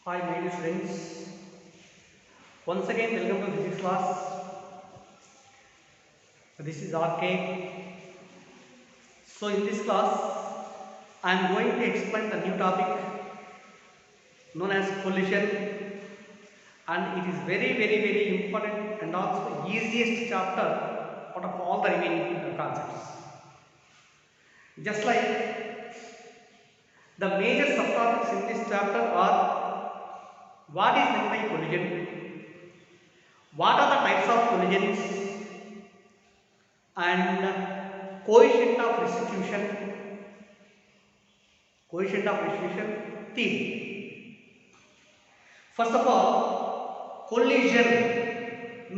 Hi, my dear students. Once again, welcome to physics class. This is RK. So, in this class, I am going to explain the new topic known as collision, and it is very important and also easiest chapter out of all the remaining concepts. Just like the major subtopics in this chapter are what is meant by collision, what are the types of collisions, and coefficient of restitution theory. First of all,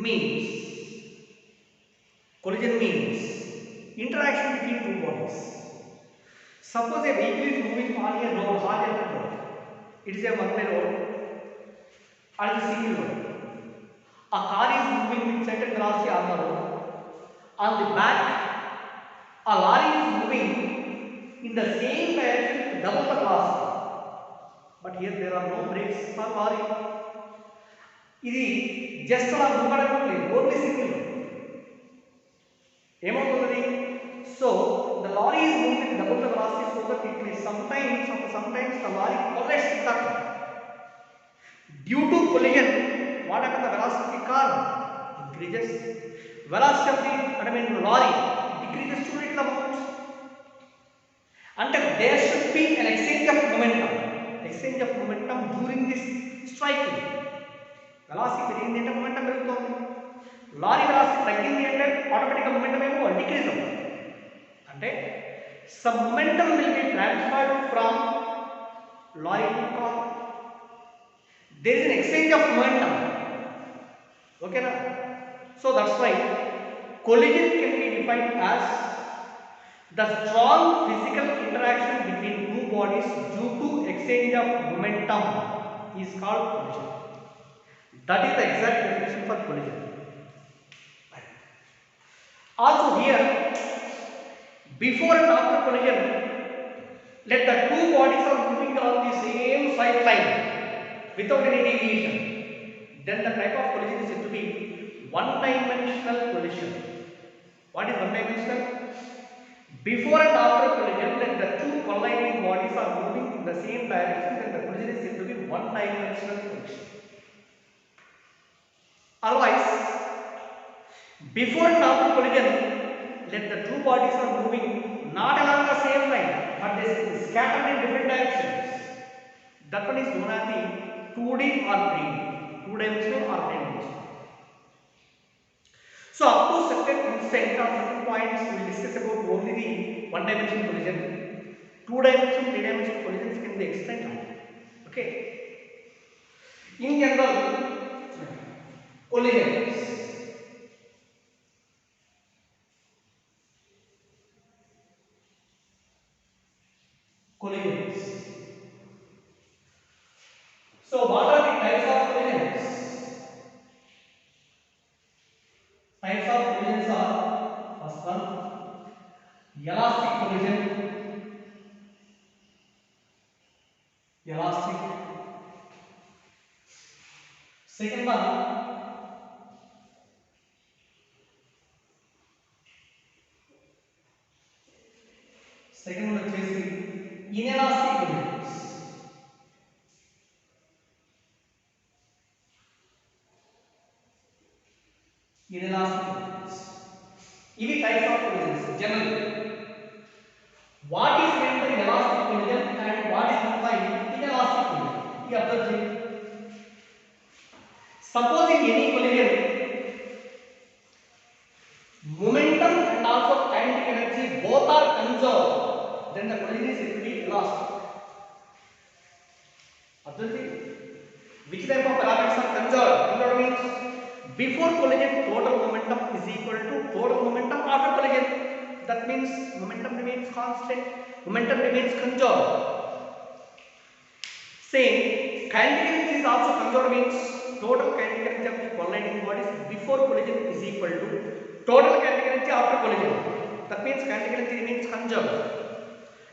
means collision means interaction between two bodies. Suppose a vehicle is moving on a road, horizontal road. It is a one-way road and a single road. A car is moving with certain velocity on the road. On the back, a lorry is moving in the same direction with double the velocity. But here there are no brakes for lorry. ఇది just అలా మూవడం లేదు, only single. ఏమవుతుంది? So the lorry is moving with double the velocity, so that it may sometimes the lorry collides with the car. Due to collision, what happens? The velocity of the car increases. Velocity of the lorry decreases to little amount. And there should be an exchange of momentum during this striking. Velocity పెరిగింది అంటే momentum పెరుగుతుంది. Lorry velocity తగ్గింది అంటే automatic momentum ఏమో decrease అవుతుంది. అంటే some momentum will be transferred from lorry to car. There is an exchange of momentum. Okay na? So that's why collision can be defined as the strong physical interaction between two bodies due to exchange of momentum is called collision. That is the exact definition for collision. Also here, before and after collision, let the two bodies are moving on the same side line without any deviation. Then the type of collision is said to be one-dimensional collision. What is one-dimensional? Before and after collision, let the two colliding bodies are moving in the same direction, then the collision is said to be one-dimensional collision. Otherwise, before and after collision, let the two bodies are moving not along the same line, but they scattered in different directions. That one is known as the 2D or 3D, two-dimensional or three-dimensional. So up to certain points, we will discuss about only the one-dimensional collision. Two-dimensional, three-dimensional collisions can be extended. Okay. In general, collisions. So what are the types of collisions? Types of collisions are, first one, elastic collision. Second one, వచ్చేసి inelastic collisions. ఇవి types of collisions generally. What is meant by elastic collision and what is meant by inelastic collision? You observe it. Suppose in any collision, momentum and also kinetic energy both are conserved, then the collision is said to be elastic. Observe it. Which type of parameters are conserved? Conserved means before collision total momentum is equal to total momentum after collision. That means momentum remains constant, momentum remains conserved. Same, kinetic energy is also conserved, means total kinetic energy of the colliding bodies before collision is equal to total kinetic energy after collision. That means kinetic energy remains conserved.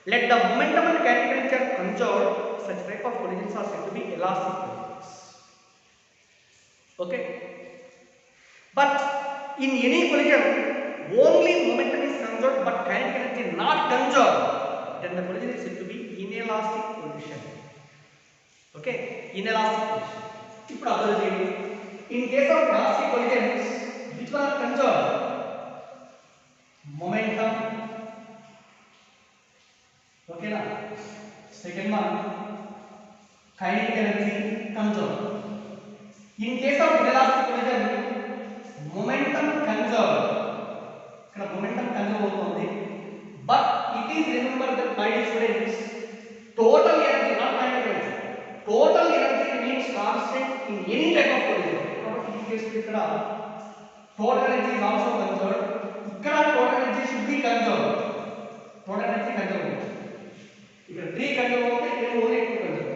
Let the momentum and kinetic energy are conserved. Such type of collisions are said to be elastic collisions. Okay. But in any collision, only momentum is conserved but kinetic energy not conserved. Then the collision is said to be inelastic collision. Okay, inelastic collision. ఇప్పుడు observe చేయండి. In case of elastic collisions, which one are conserved? Momentum. Okay na? Second one, kinetic energy conserved. In case of inelastic collision, momentum conserved. ఇక్కడ momentum conserve అవుతుంది. But it is remember that my students, total energy not kinetic energy. Total energy remains constant in any type of collision. కాబట్టి ఈ కేసులో ఇక్కడ total energy is also conserved. ఇక్కడ total energy should be conserved. Total energy conserved. ఇక్కడ 3 conserve అవుతాయి, ఇక్కడ only 2 conserve.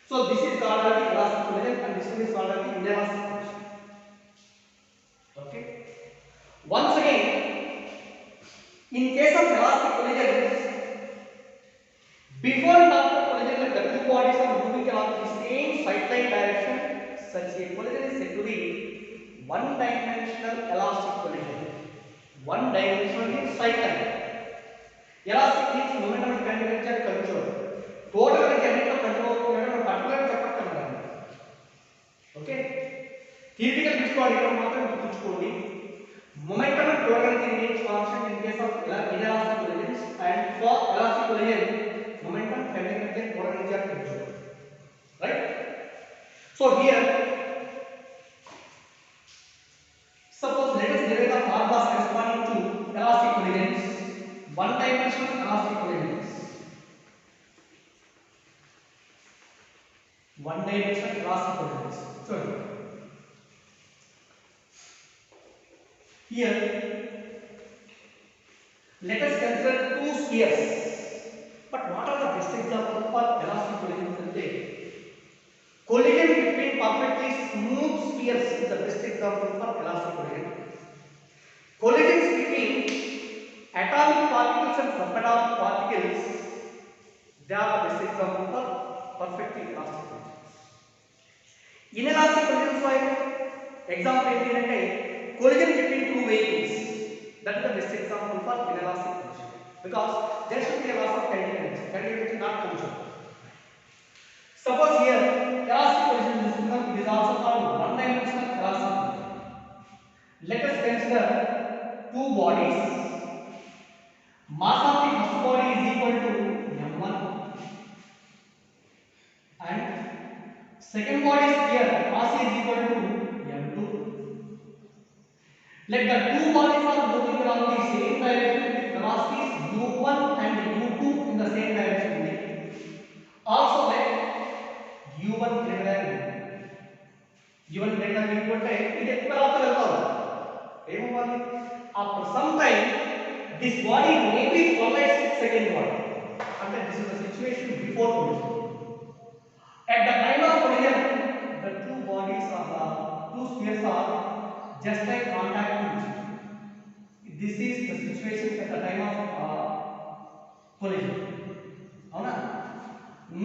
So this is called as the elastic collision and this is called as the inelastic collision. Okay. Once again, in case of elastic collisions, before and after collision, the two bodies are moving along the same sideline direction. Such a collision is said to be one-dimensional elastic collision. One-dimensional means sideline. Elastic means momentum and kinetic energy are conserved. Total energy అన్నిటిలో control అవుతుందని మనం particular చెప్పక్కర్లేదు. Okay, theoretical తీసుకోవాలి, ఇక్కడ మాత్రం గుర్తుంచుకోండి. Momentum and total energy remains constant in case of inelastic collisions, and for elastic collision, momentum, kinetic energy, and total energy are conserved. Right? So here, suppose let us derive the formulas corresponding to elastic collisions. One-dimensional elastic collisions. One-dimensional elastic collisions. So here, let us consider two spheres. But what are the best examples for elastic collisions? Collision between perfectly smooth spheres is the best example for elastic collision. Collisions between atomic particles and subatomic particles, they are the best example for perfectly elastic collisions. Inelastic collisions like example ఏంటంటే collision between two vehicles, that is the best example for inelastic collision, because there should be a loss of kinetic energy. Kinetic energy not conserved. Suppose here elastic collision is it is also called one-dimensional elastic collision. Let us consider two bodies. Mass of the first body is equal to m1 and second body is here, mass is equal to m2. Let the two bodies are moving along the same direction with velocities u1 and u2 in the same direction. Also let u1 greater than u1 greater than u2 అంటే ఇది ఎక్కువ velocity వెళ్తారు. ఏమవ్వాలి? After some time this body may be collides with second body. And this is the situation before collision. At the time of collision, the two bodies of the two spheres are just like contact to each other. This is the situation at the time of collision. Avuna?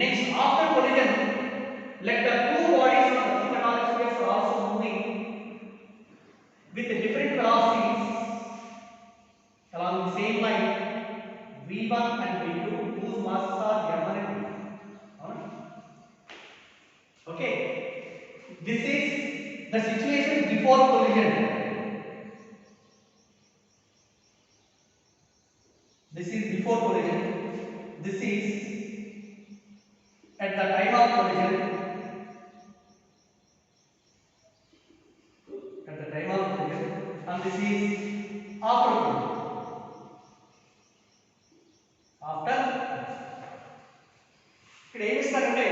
Next, after collision, let the two bodies of the two atomic spheres are also moving with different velocities along the same line v1 and v2, whose masses are m1 and v2. Okay, this is the situation before collision. This is before collision. This is at the time of collision. At the time of collision, and this is after collision. After, ఇక్కడ ఏమి ఇస్తారంటే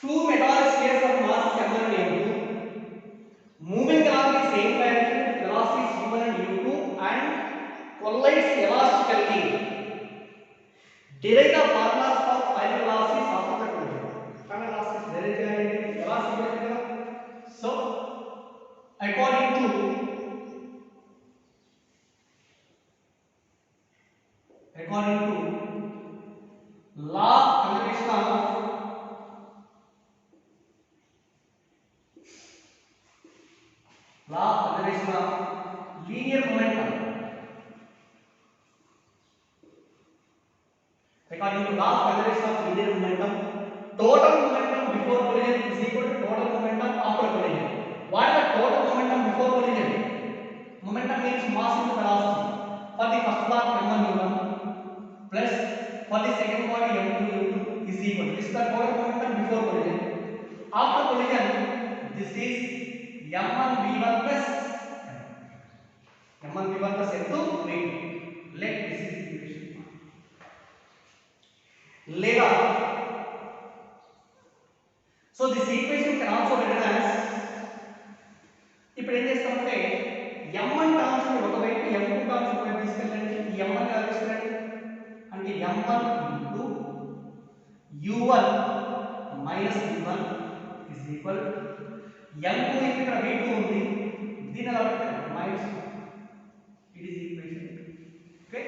two metallic spheres of mass m1 and m2 moving along the same direction with velocities u1 and u2 and collides elastically. Derive the formulas for final velocities after the collision. Final velocities derive చేయాలంటే velocity ఉంటుంది కదా. So according to law of conservation of linear momentum. According to law of conservation of linear momentum, total momentum before collision is equal to total momentum after collision. What is the total momentum before collision? Momentum means mass into velocity. For the first part m1 u1 plus for the second body m2 u2 is equal. This is the total momentum before collision. After collision, this is m1 v1 plus m1 v1 plus m2 v2. Let this is equation. Later, so this equation can also be written as ఇప్పుడు ఏం చేస్తామంటే m1 terms ని ఒకవైపు m2 terms ఒకవైపు తీసుకెళ్ళండి. ఈ m1 ఎలా తీసుకెళ్ళండి అంటే m1 into u1 minus v1 is equal m2 ఇక్కడ v2 ఉంది దీని ఎలా పెట్టాలి minus it is equation. Okay,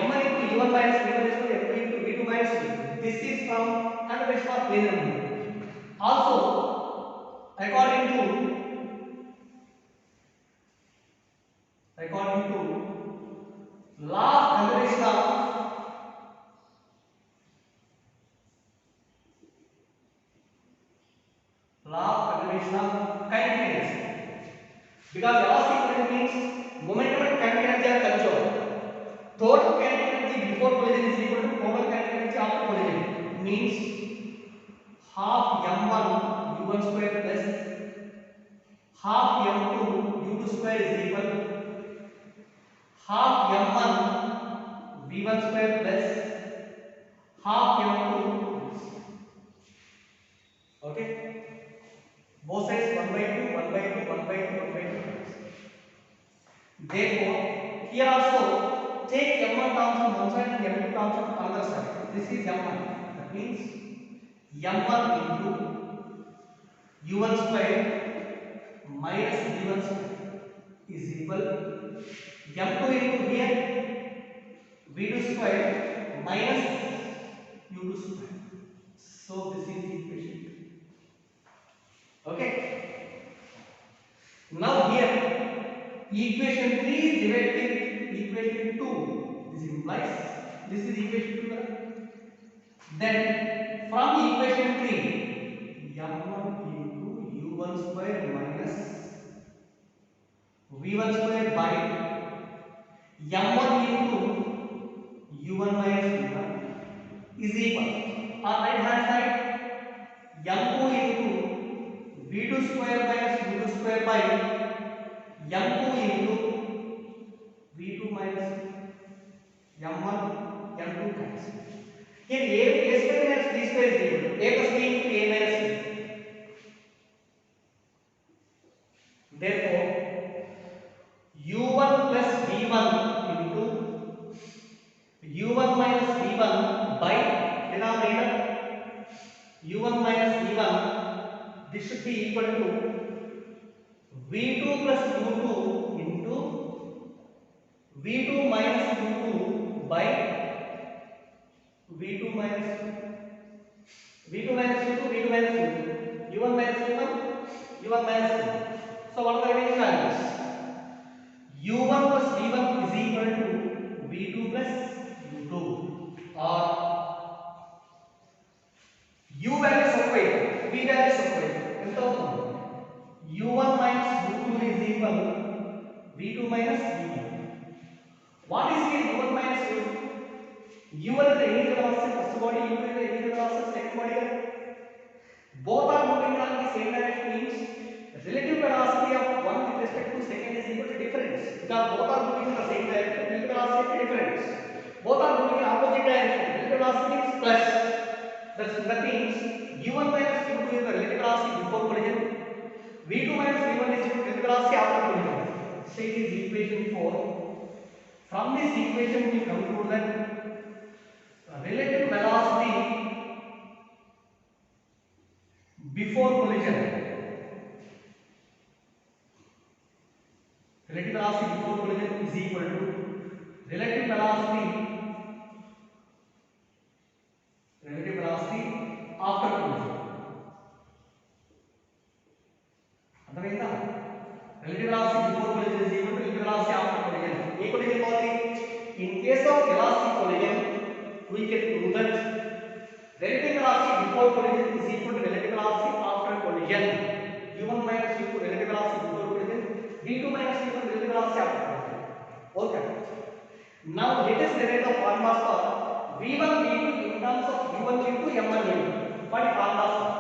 m1 into u1 minus v1 is equal to m2 into v2 minus v. This is from conservation of linear momentum. Also, according to law of conservation of kinetic energy, because velocity means momentum and kinetic energy are conserved. Total kinetic energy before collision is equal to total kinetic energy after collision. Means half m1 u1 square plus half m2 u2 square is equal half m1 v1 square plus half m2. Okay, both sides 1 by 2 1 by 2 1 by 2 1 by 2. Therefore, here also take m1 terms on one side and m2 terms on another side. This is m1. That means m1 into u1 square minus v1 square is equal m2 into here v2 square minus u2 square. So this is the equation. Okay, now here equation 3 is divided with equation 2. This implies this is equation 2. Then from equation 3 m1 into u1 square minus v1 square by m1 into u1 minus v1 is equal on right hand side m2 into v2 square minus v2 square by m2 into v2 minus m1 m2 cancel. Here a square minus b square is equal to a plus b into a minus b. Therefore, u1 plus v1 into u1 minus v1 by denominator u1 minus v1, this should be equal to v2 plus u2 into v2 minus u2 by v2 minus u2 v2 minus u2 u1 minus u1 u1 minus u2. So what are the remaining values? u1 plus v1 is equal to v2 plus u2, or u value separate v value separate ఎంత అవుతుంది u1 minus u2 is equal v2 minus v1. What is here u1 minus u2? u1 is the initial velocity first body, u2 is the initial velocity second body. Both are moving along the same direction means relative velocity of one with respect to second is equal to difference, because both are moving in the same direction. Relative velocity is difference. Both are moving in opposite direction. Relative velocity is plus. That means u1 minus u2 is the relative velocity before collision. v2 minus v1 is the relative velocity after collision. So it is equation 4. From this equation we conclude that relative velocity before collision, relative velocity before collision is equal to relative velocity we can prove that relative velocity before collision is equal to relative velocity after collision. u1 minus u2 relative velocity before collision, v2 minus v1 relative velocity after collision. Okay. Now let us derive the formulas for v1 v2 in terms of u1 v2 m1 m2. What is formulas for?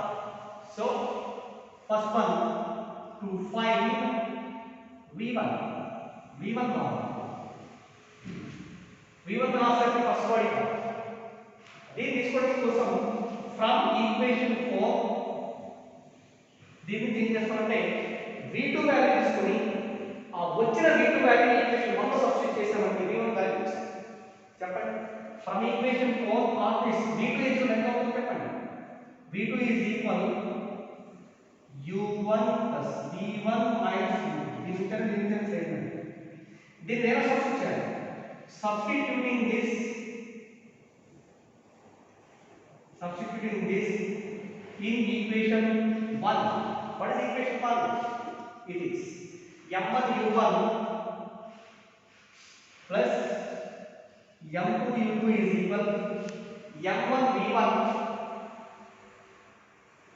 So first one, to find v1 normal, v1 velocity first body. దీన్ని తీసుకోవడం కోసం from equation 4 దీన్ని ఏం చేస్తామంటే v2 value తీసుకొని ఆ వచ్చిన v2 వాల్యూని ఈక్వేషన్ 1 లో సబ్స్టిట్యూట్ చేసామంటే v1 వాల్యూ చెప్పండి. From equation 4 of this v2 is ఎంత అవుతుందో చెప్పండి. v2 is equal u1 plus v1 minus u2. దీన్ని సేమ్ దీన్ని ఎలా సబ్స్టిట్యూట్ చేయాలి? Substituting this in equation 1. What is equation 1? It is m1 u1 plus m2 u2 is equal m1 v1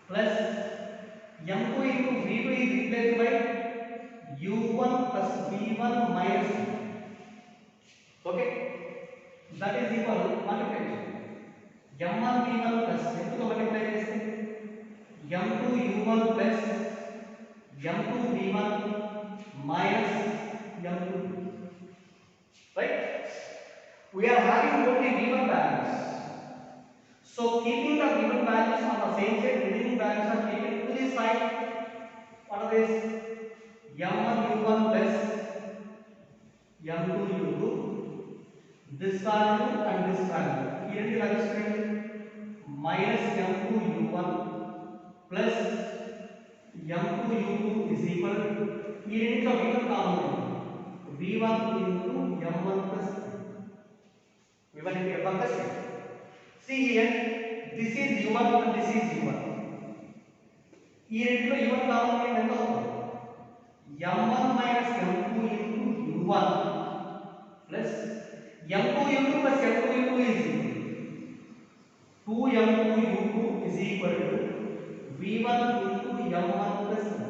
plus m2 into v2 is replaced by u1 plus v1 minus u. Okay, that is equal multiplication m1 v1 plus m2 తో multiply చేస్తే m2 u1 plus m2 v1 minus m2, right? We are having only v1 values, so keeping the v1 values on the same side, remaining values are taken to this side. What are this? m1 u1 plus m2 u2, this value and this value here is the minus m2 u1 plus m2 u2 is equal here into v1 common v1 into m1 plus v1 into m1 plus. See here, this is u1 and this is u1. Here into u1 common ఎంత అవుతుంది? m1 minus m2 into u1 plus m2 u2 plus m2 u2 is equal 2m2 u2 is equal to v1 into m1 plus m.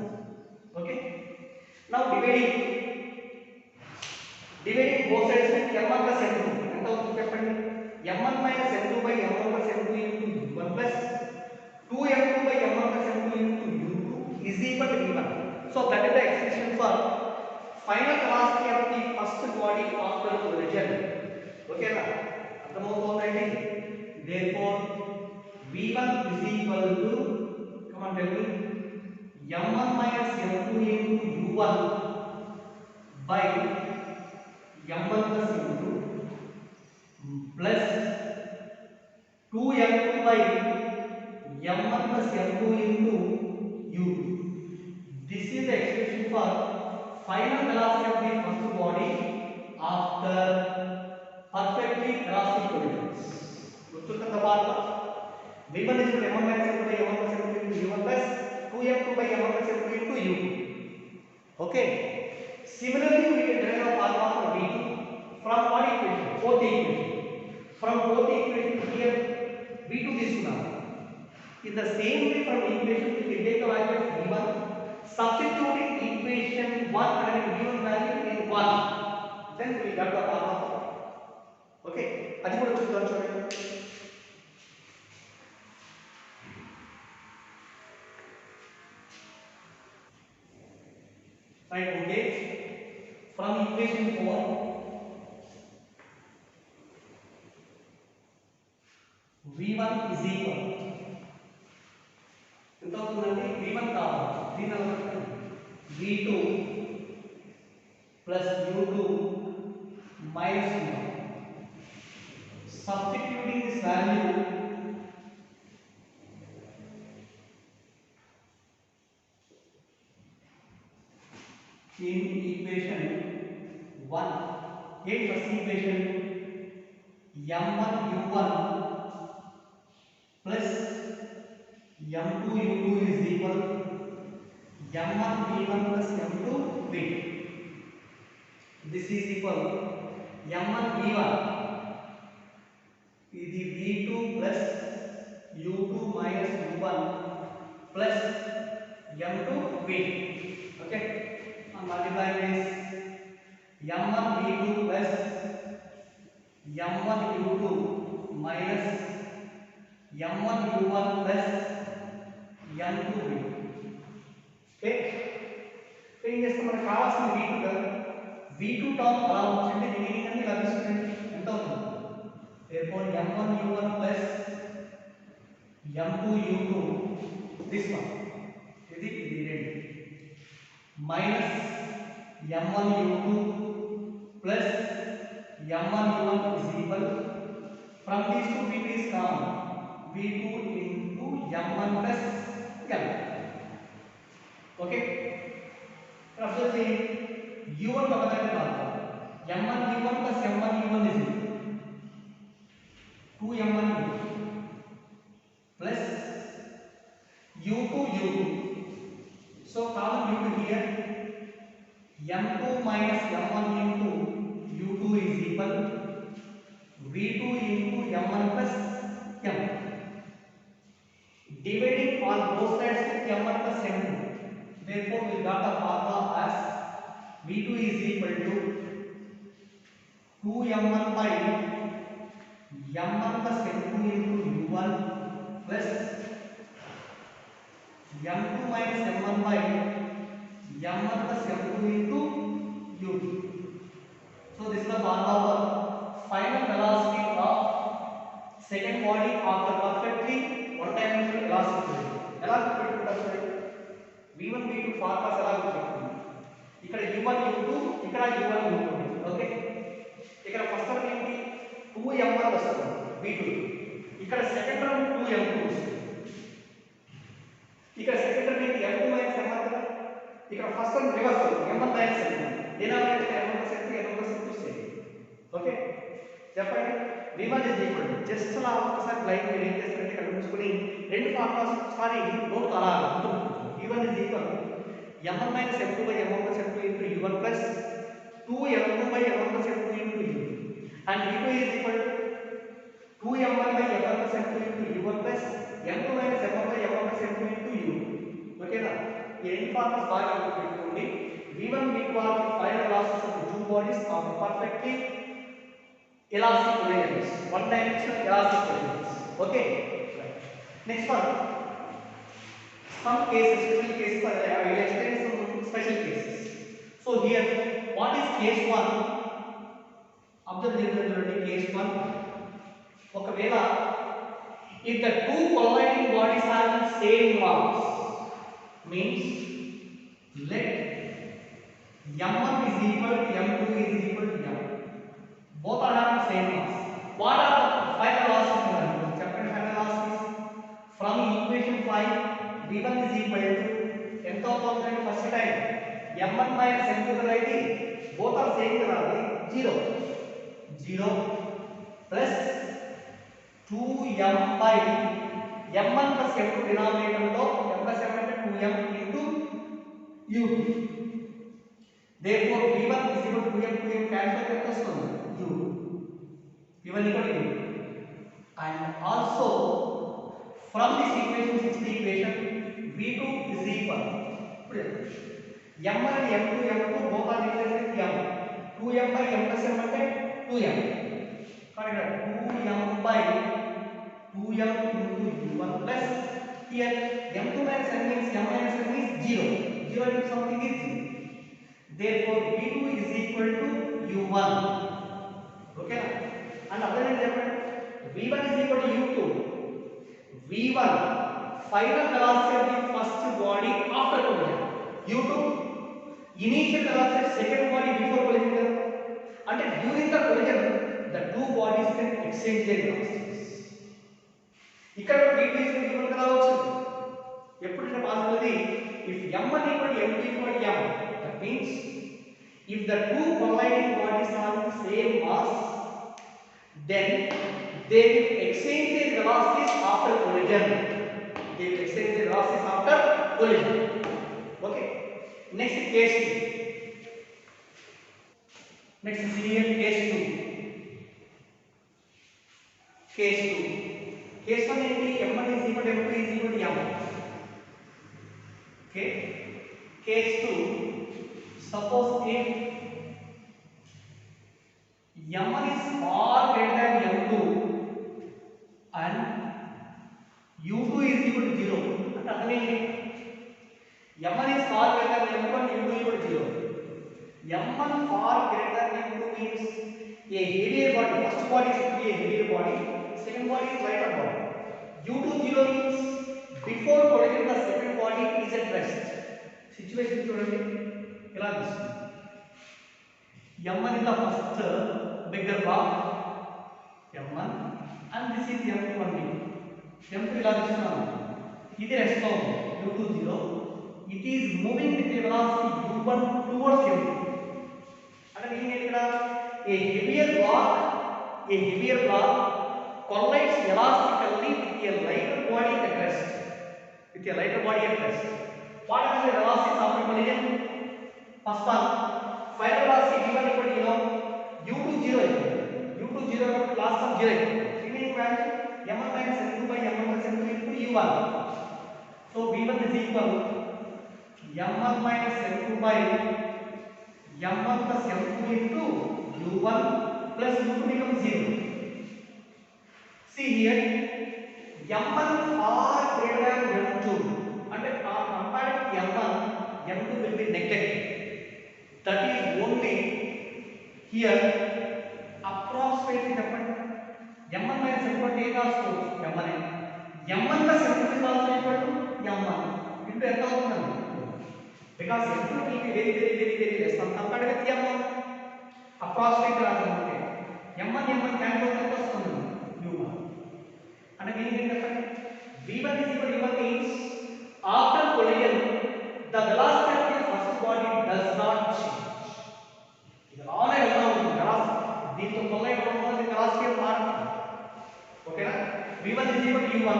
Okay, now dividing both sides with m1 plus m2 ఎంత అవుతుంది చెప్పండి. m1 minus m2 by m1 plus m2 into u1 plus 2m2 by m1 plus m2 into u2 is equal to v1. So that is the expression for final velocity of the first body after collision. Okay na, అర్థమవుతోందండి. Therefore v1 is equal to, come on tell me, m1 minus m2 into u1 by m1 plus m2 plus 2m2 by m1 plus m2 into u2. This is the expression for final velocity of the first body after perfectly velocity collisions. గుర్తుంటుందా part? v1 is equal to m1 minus m2 by m1 plus m2 into u1 plus 2m2 by m1 plus m2 into u2. Okay, similarly we can derive the formula for v2 from what equation? Fourth equation. From fourth equation here v2 తీసుకున్నాం. In the same way from equation we can take the value of v1, substituting equation 1 and v1 value in 1, then we got the formula. Okay, అది కూడా చూద్దాం చూడండి. Right, okay, from equation 4 v1 is equal ఎంత అవుతుందండి? v1 కావాలి, దీని అలా v2 plus u2 minus u1. Substituting this value in equation 1, here first equation m1 u1 plus m2 u2 is equal m1 v1 plus m2 v2. This is equal m1 v1 ఇది plus m2 v. Okay, multiply this m1 v2 plus m1 u2 minus m1 u1 plus m2 v. Okay, ఏం చేస్తాం, మనకు కావాల్సిన v2 కదా, v2 term అలా ఉంచండి, remaining అన్ని లభిస్తుంది. ఎంత అవుతుంది? therefore m1 u1 plus m2 u2 this one ఇది రెండు minus m1 u2 plus m1 u1 is equal, from these two v2 is common, v2 into m1 plus m. Okay, observe the u1 का पता करना होगा, m1 u1 plus m1 u1 is equal 2 m1 u2 plus u2 u2. So common u2 here, m2 minus m1 into u2 is equal v2 into m1 plus m. Dividing on both sides with m1 plus m2, therefore we got the formula as v2 is equal to 2m1 by m1 plus m2 into u1 plus m2 minus m1 by m1 plus m2 into u2. So this is the formula for final velocity of second body of the perfectly one dimensional velocity. ఎలా గుర్తుపెట్టుకుంటారు? v1 v2 formulas ఎలా గుర్తుపెట్టుకుంటారు? ఇక్కడ u1 u2, ఇక్కడ u1 u2. Okay, ఇక్కడ first term ఏంటి? 2m1 వస్తుంది v2, ఇక్కడ second term 2m2 వస్తుంది. ఇక్కడ సెకండ్ టర్మ్ ఏంటి? m2 మైనస్ m1 కదా, ఇక్కడ ఫస్ట్ టర్మ్ రివర్స్ అవుతుంది, m1 minus m1. Denominator m1 plus m2, m1 plus m2 same. Okay, చెప్పండి v1 is equal to, just అలా ఒకసారి లైన్ మీరు ఏం చేస్తారంటే ఇక్కడ ఉంచుకొని రెండు ఫార్ములాస్ ఒకసారి నోట్ అలా గుర్తుపెట్టుకోండి. v1 is equal m1 minus m2 by m1 plus m2 into u1 plus 2m2 by m1 plus m2 into u2, and v2 is equal to 2m1 by m1 plus m2 into u1 plus m2 minus m1 by m1 plus m2 into u2. ఓకేనా, ఈ రెండు formulas బాగా గుర్తుపెట్టుకోండి. v1 v2 are the final velocities of the two bodies of the perfectly elastic collisions, one dimensional elastic collisions. Okay, right. Next one, some cases, special cases, I will explain some special cases. So here, what is case 1? Observe the case 1. ఒకవేళ if the two colliding bodies have the same mass, means let m1 is equal to m2 is equal to m. Both are having same mass. What are the final velocities? Chapter final velocities from equation 5, v1 is equal to ఎంత అవుతుంది first time m1 minus m2 కదా, ఇది both are same కదా, 0 0 plus 2m by m1 plus m2 denominator లో m plus m అంటే 2m into u2. Therefore v1 is equal to 2m cancel ఎంత వస్తుంది u. v1 equal to u. And also from this equation, 6th equation, v2 is equal to m1 and m2 both are replaced with m. 2m by m plus m అంటే 2m. Correct. 2m by 2m into u1 plus here m2 minus m means m minus m is 0. 0 into something is 0. Therefore v2 is equal to u1. Okay, and other than that v1 is equal to u2. v1 final velocity of the first body after collision, u2 initial velocity of second body before collision. And during the collision the two bodies can exchange their velocities. ఇక్కడ v2 is equal to రావచ్చు ఎప్పుడైనా possibility if m1 equal to m2 equal to m, that means if the two colliding bodies have the same mass, then they will exchange their velocities after collision. They will exchange their velocities after collision. Okay, next case 2. Next is here case 2. Case 2. Case 1 ఏంటి? m1 is equal to m2 is equal to m. Okay. Case 2. Suppose if m1 is far greater than m2 and u2 is equal to 0. అంటే అర్థం ఏంటి? m1 is far greater than m2 and u2 equal to 0. m1 far greater than m2 means a heavier body. First body should be a heavier body. Second body is lighter body. u2 0 means before collision the second body is at rest. Situation చూడండి ఎలా వస్తుంది. m1 is the first bigger block m1 and this is m2 only. m2 ఇలా తీసుకున్నాము. ఇది rest లో ఉంది u2 0. It is moving with a velocity u1 towards m2. అంటే meaning ఏంటి ఇక్కడ? A heavier block collides elastically with a lighter body at rest. What are the velocities after collision? First one, final velocity v1 equal to u2 0 u2 0 last term 0 remaining value m1 minus m2 by m1 plus m2 into u1. So v1 is equal m1 minus m2 by m1 plus m2 into u1 plus u2 becomes 0. See here, m1 far greater than m2 and compared to m1, m2 will be neglected. That is only here approximately m1 minus m2 take us to m1 plus m2 is also equal to m1 into ఎంత అవుతుంది? Because m2 will be very less compared with m1. Approximately రాసుకుంటే m1 cancel ఎంత వస్తుంది? u1. అంటే meaning ఏంటి చెప్పండి? v1 is equal to u1 means after collision the velocity of the first body does not change. ఇది అలానే ఎలా ఉంటుంది? velocity దీంతో collide అవ్వడం వల్ల velocity మారుతుంది. ఓకేనా? v1 is equal to u1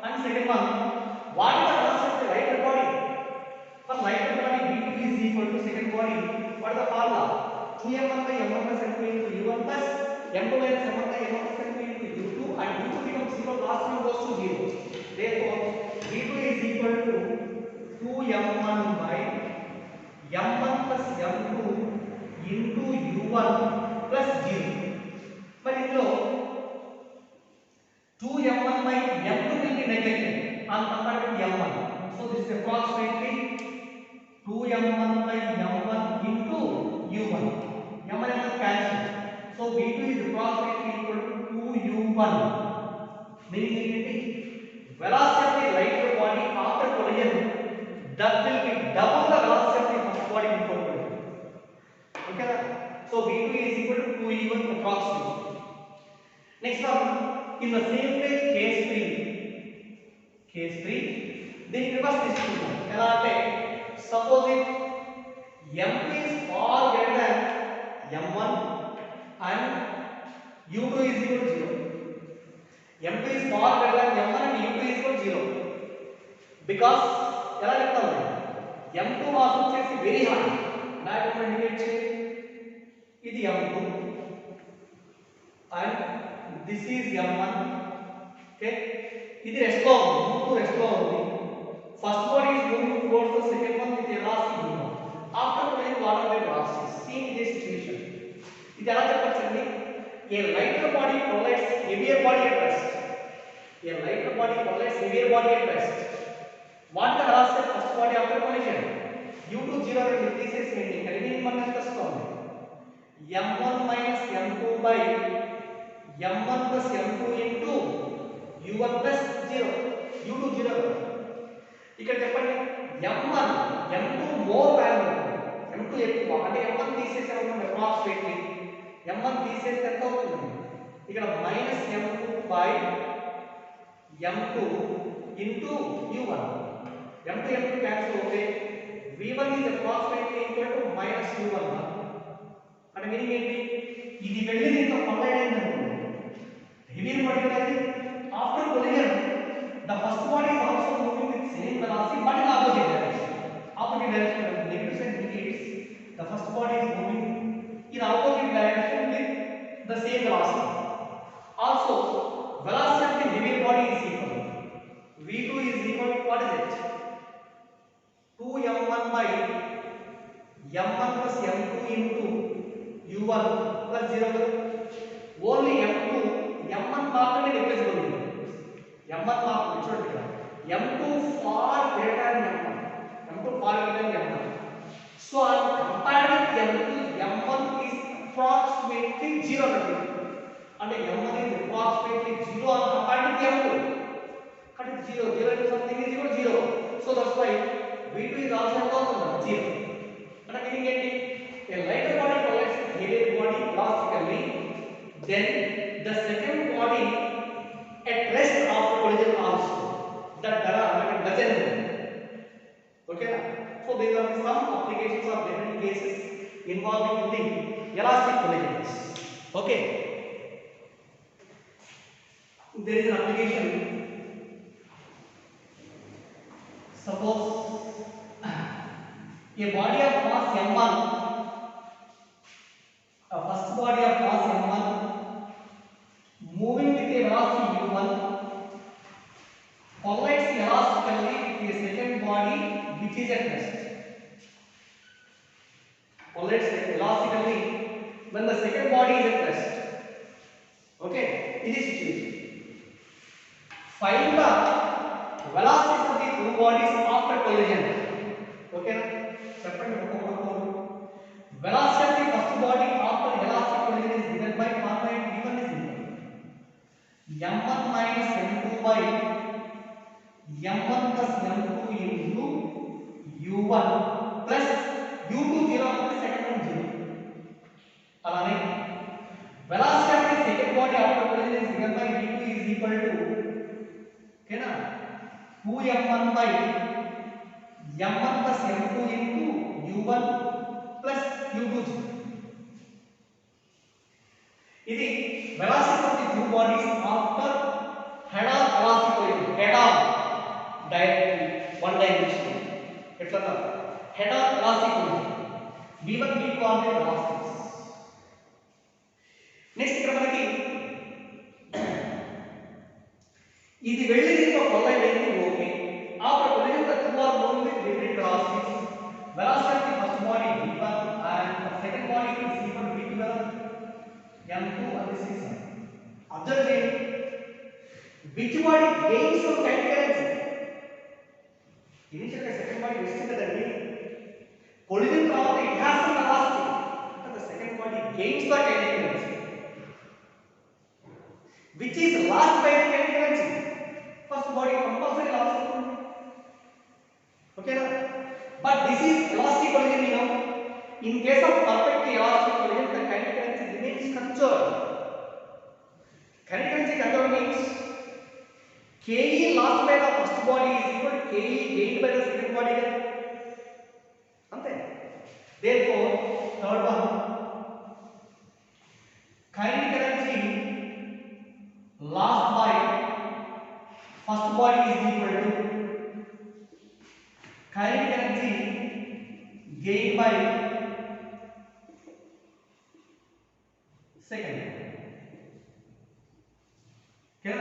and second one, what is the velocity of the lighter body? For lighter body v2 is equal to second body, what is the formula? 2m1 by m1 plus m2 into u1 plus m2 minus m1 by m1 plus m2 into u2 and u2 becomes 0, last one goes to 0. Therefore v2 is equal to 2m1 by m1 plus m2 into u1 plus 0. But ఇందులో 2m1 by m2 will be neglected and compared with m1. So this is approximately 2m1 by m1 into u1. m1 cancel. So v2 is approximately equal to 2u1. Meaning ఏంటి? Velocity of the lighter body after collision that will be double the velocity of the first body before collision. Okay? So v2 is equal to 2u1 approximately. Next one, in the same way case 3 then reverse this problem. ఎలా అంటే suppose if m2 is far greater than m1 and u2 is equal to 0. m2 is far greater than m1 and u2 is equal to 0 because ఎలా చెప్తాము? m2 was వచ్చేసి very high. ఎలా indicate చేయండి? ఇది m2 and this is m1. Okay, ఇది rest లో ఉంది, u2 rest లో ఉంది. First body is moving towards the second one with a velocity u1. After collision what are the velocities? See in this situation. ఇది ఎలా చెప్పొచ్చండి? A lighter body collides heavier body at rest. What is the velocity of first body after collision? u2 0 and తీసేసేయండి. ఇక్కడ remaining one ఎంత వస్తుంది? m1 minus m2 by m1 plus m2 into u1 plus 0. u2 0 ఇక్కడ చెప్పండి m1 m2 more value m2 ఎక్కువ అంటే m1 తీసేసామనుకోండి approximately m1 తీసేస్తే ఎంత అవుతుంది? ఇక్కడ minus m2 by m2 into u1. m2 cancel అవుతే v1 is approximately equal to minus u1. అంటే మీనింగ్ ఏంటి? ఇది వెళ్ళి దీంతో కొలైడ్ అయింది అనుకోండి, heavier body అనేది after collision the first body is also moving with same velocity but in opposite direction. Negative sign indicates the first body is moving in opposite direction with the same velocity. Also velocity of the heavier body is equal. v2 is equal to what is it? m1 plus m2 into u1 plus 0 only m2 m1 మాత్రమే negligible ఉంది. m1 మాత్రమే చూడండి ఇక్కడ m2 far greater than m1, m2 far greater than m1. So on compared with m2, m1 is approximately 0 అండి. అంటే m1 is approximately 0 on compared with m2. But it's 0 into something is equal to 0. So that's why v2 is also equal to 0. And meaning ఏంటి? A lighter body collides with heavier body elastically, then the second body at rest after collision also. That doesn't move. Okay na? So these are some applications of different cases involving the elastic collisions. Okay. There is an application. Suppose a body of mass m1, a first body of mass m1 moving with a velocity u1 collides elastically with a second body which is at rest. Collides elastically when the second body is at rest. Okay, in this situation, find the velocities of the two bodies after collision. Okay na? Separate velocity of the first body after elastic collision is given by formula v1 is equal m1 minus m2 by m1 plus m2 into u1 plus u2 0 అంటే second one 0. అలానే velocity of the second body after collision is given by v2 is equal to okay na 2m1 by m1 plus m2 into u1 plus u2. ఇది velocity of the two bodies after head on elastic collision. Head on directly one dimension. ఎట్లా head on elastic collision. v1 v2 are the velocities. Next ఇక్కడ మనకి ఇది వెళ్ళింది ఒక collide అయింది. Okay, after collision the two are moving with different velocities. Velocity of the first body v1 and the second body is equal to v2 m2 and this is observe which body gains from kinetic energy. Initially second body resting kadanడి, collision తర్వాత it has some velocity, but the second body gains the kinetic energy which is lost by the kinetic energy. First body compulsory loss. Okay na? But this is elastic collision, you know. In case of perfect elastic collision, the kinetic energy remains conserved. Kinetic energy conserved means Ke lost by the first body is equal to Ke gained by the second body. Ante. Therefore, third one, kinetic energy lost by first body is equal to kinetic energy gained by second. Okay,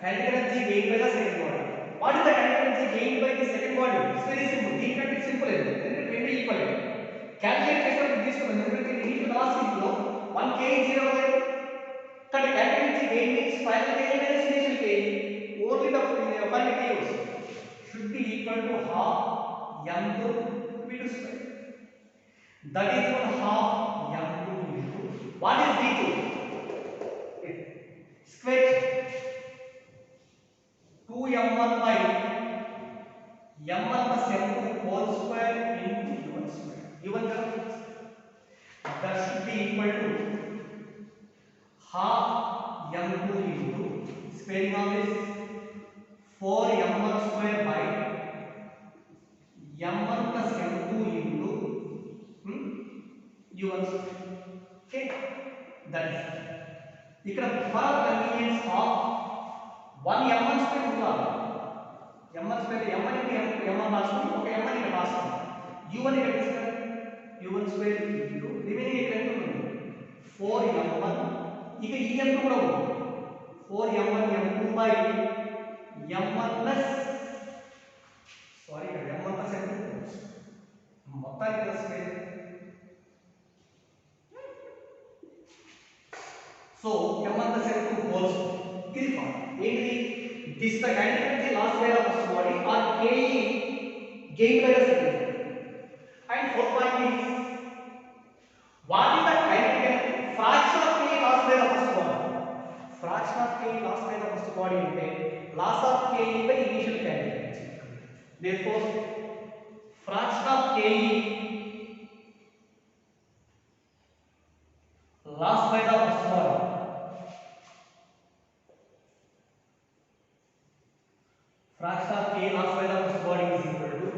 kinetic energy gained by the second body. What is the kinetic energy gained by the second body? It's very simple. It's simple. It's very equal. Calculate this one. Initial velocity below 1 kg 0 right? But the kinetic energy gain means final kg minus initial kg. Only the final kg should be equal to half m2 v2 square. That is equal to half m2 v2. What is v2? Square 2m1 by m1 plus m2 whole square into u1 square. u1 that should be equal to half m2 into squaring of this 4m1 square by m1 plus m2 into u1 square. Okay, that is ఇక్కడ for convenience of 1 m1 square ఉండాలి. m1 square m1 into m1 రాసుకొని ఒక m1 ఇక్కడ రాస్తాం. u1 ఇక్కడ తీసుకొని u1 square into remaining ఇక్కడ ఎంత ఉంటుంది 4m1. ఇక ఈ m2 కూడా ఉంది 4m1 m2 by m1 plus sorry ఇక్కడ m1 plus m2 మొత్తానికి plus so m1 plus m2 whole square. ఇది ఫార్ములా ఏంటిది? This the kinetic energy lost by the first body or ke gained by the second body. And fourth point is what is the kinetic energy fraction of ke lost by the first body? Fraction of ke lost by the first body ante loss of ke by initial kinetic energy. Therefore fraction of ke lost by the first body, fraction of k lost by the first body is equal to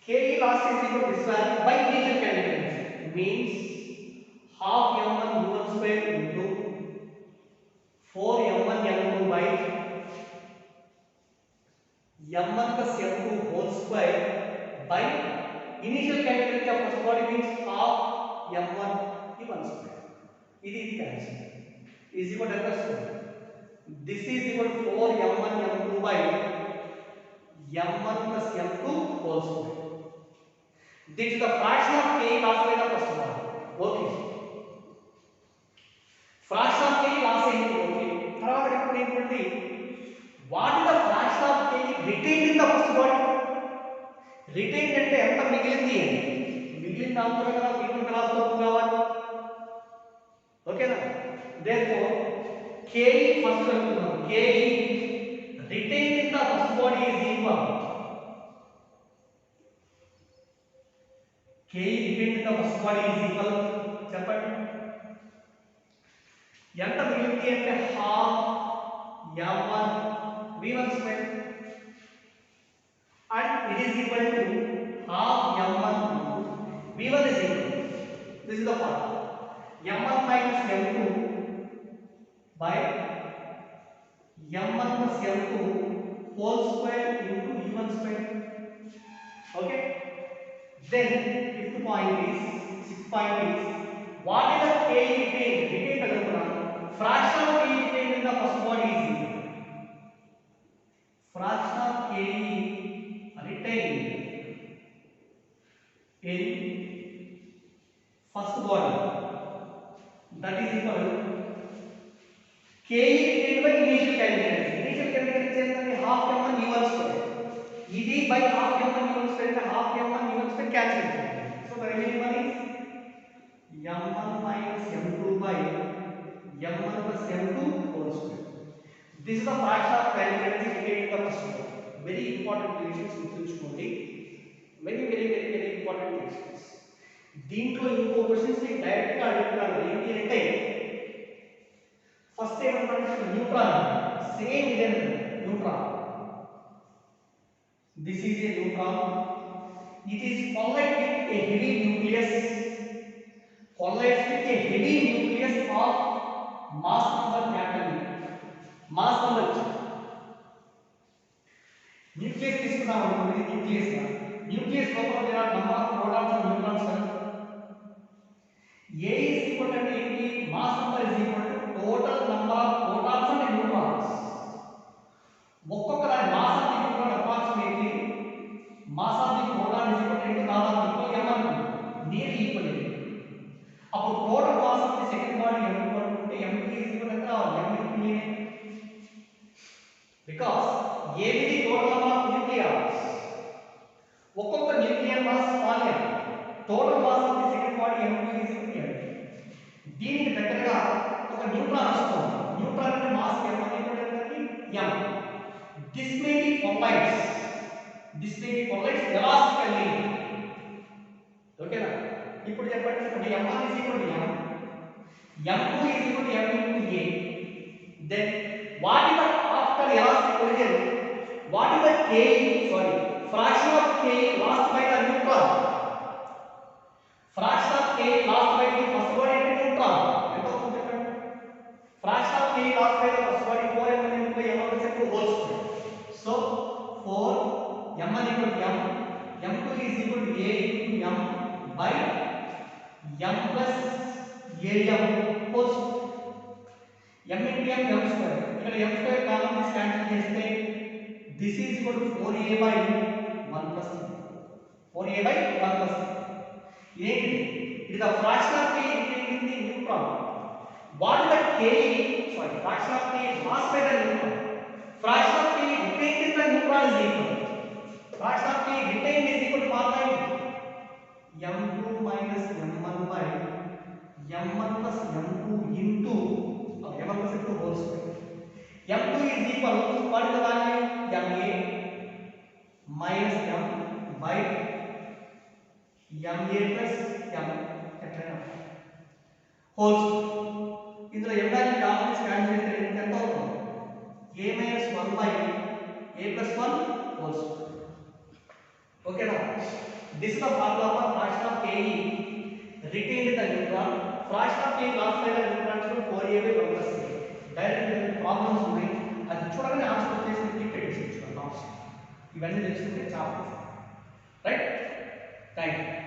ke lost is equal to this value by initial kinetic energy, means half m1 u1 square into 4 m1 m2 by m1 plus m2 whole square by initial kinetic energy of first body means half m1 u1 square. This is cancel is equal to plus 4. This is equal to 4 m1 m2 by m1 plus m2 whole square. This is the fraction of k lost by the first body. Okay. Fraction of k loss అయింది. Okay. తర్వాత ఇప్పుడు ఏంటంటే what is the fraction of k retained in the first body? Retained అంటే ఎంత మిగిలింది అని. మిగిలిన దాంతో కదా వీటిని రాసుకో కావాలి. ఓకేనా? Therefore ke first అనుకుందాం. ke retained in the first body is equal ke retained in the first body is equal చెప్పండి ఎంత మిగిలింది అంటే half m1 v1 square and it is equal to half m1 v1 is equal, this is the formula, m1 minus m2 by m1 plus m2 whole square into u1 square. Okay, then fifth point is, sixth point is what is the k retained kadukuna fraction of k retained in the first body is equal, fraction of k retained in first body that is equal to k retained by initial kinetic energy. Initial kinetic energy entante half m1 u1 square. Idi by half m1 u1 square ante half m1 u1 square cancel అవుతుంది. So the remaining one is m1 minus m2 by m1 plus m2 whole square. This is the fraction of kinetic energy retained in the first body. Very important relations గుర్తుంచుకోండి. Very important relations. దీంట్లో ఇంకో questions ని direct గా అడుగుతారు. ఏంటి అంటే first ఏమంటారు neutron same ఇదే neutron. This is a neutron. It is collides with a heavy nucleus. Collides with a heavy nucleus of mass number capital. Mass number nucleus తీసుకున్నాం అనుకోండి. nucleus లోపల there are number of protons and neutrons. A is equal to ఏంటి mass number is equal to total number of protons and neutrons. ఒక్కొక్క దాని mass of the neutron approximately mass of the proton is equal to దాదాపు equal m అనుకుందాం. nearly equal. అప్పుడు total mass of the second body m అనుకుంటే m2 is equal to m into a, because a is the total number of nucleons. ఒక్కొక్క nuclear mass small m, total mass of the second body m2 is equal to m. దీనికి దగ్గరగా ఒక neutron వస్తుంది. Neutron అంటే mass m equal to m. This may be collides elastically. ఓకేనా? ఇప్పుడు చెప్పండి అంటే m1 is equal to m, m2 is equal to m into a. Then what is the after elastic collision, what is the fraction of k lost by the neutron? Fraction of k lost by the first body and neutron. ఎంత అవుతుంది చెప్పండి? Fraction of k lost by the first body 4m1 into m1 plus m2 whole square. So 4 m1 equal to m, m2 is equal to a into m by m plus am whole square. m into m square. ఇక్కడ m square common తీసి cancel చేస్తే this is equal to 4a by 1 plus 4a by 1 plus. It is the fraction of k retained in the neutron. what is the Ke, sorry, fraction of Ke lost by the neutron, fraction of Ke retained in the neutron is equal, fraction of K retained is equal to what by m2 minus m1 by m1 plus m2 into m1 plus m2 whole square. m2 is equal to what is the value ma minus m by ma plus m whole square. ఇందులో m value common scan చేస్తే ఎంత అవుతుంది a minus 1 by a plus 1 whole square. Okay now, this is the formula for fraction of Ke retained in the neutron, fraction of Ke lost by the neutron is 4a by 1 plus a. Directly problems ఉన్నాయి అది చూడగానే answer చేసి click చేసి ఇవన్నీ తెలుసుకుంటే చాలా right. Thank you.